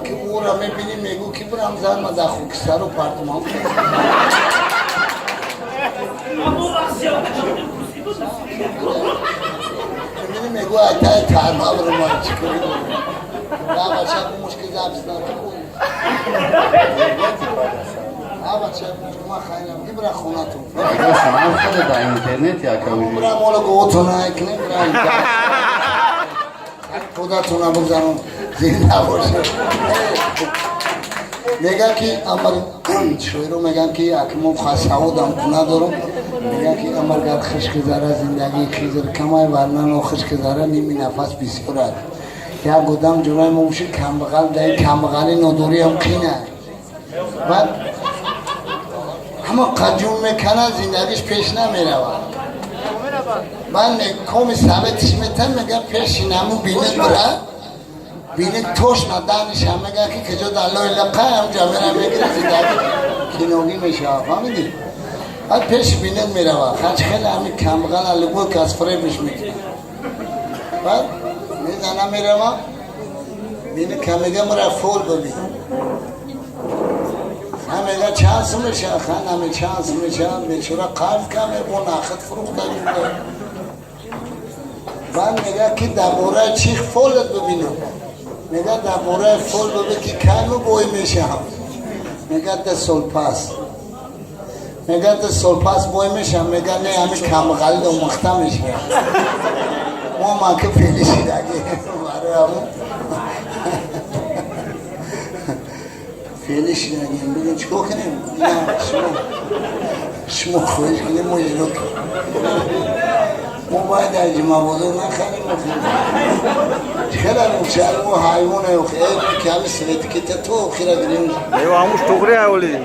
که او را میبینی میگو که برم زن ما در خوکستر و پارتمان میبینی میگو ایتای ترما برو ما چی کنی را بچه bu muški zapisna tako a bachcha ma khaylam ibra khonatun شما خود در اینترنت یا که ibra mola gotona ekne ibra خودتون هم بگذارم زنده باشه میگه که امر شویرو میگن که اکمو خاصه دم کنه دارم میگه که امر گر خشک زاره زندگی خیزر کمای ورنن و خشک زاره نیمی نفس بسیار است یا گودم جلوی موشی کمبغل دهی کمبغلی نداری هم خینه بعد همه قجون میکنه زندگیش پیش نمیره من کمی ثابتش میتم میگه پیش نمو بینید بره بینید توش ندانش هم میگه که کجا دلوی لقه هم جا میره میگیره زندگی کنونی میشه فهمیدی؟ بعد پیش بینید میره خرچ خیلی همی کمبغل الگوی که از فریبش میکنه بعد میزنه میره بینید که میگه مرا فول ببین همیگه چانس میشه خان همی چانس میشه میچوره قرض کمه بون آخد فروخته میده بعد میگه که درباره چی فولت ببینم میگه درباره فول ببین که کمی بوی میشه هم میگه ده سلپاس میگه ده سلپاس بوی میشه میگه نه همی کمغلی و مخته میشه ما که فیلیشی دگه برای همون فعلش نگیم بگیم چکو کنیم نه شما خوش کنیم ما اینو کنیم ما باید اجماع بزرگ نخریم خیلی مچهر ما حیوانه و خیلی کمی سلیتکت تو خیلی گریم ایوه هموش توقری اولی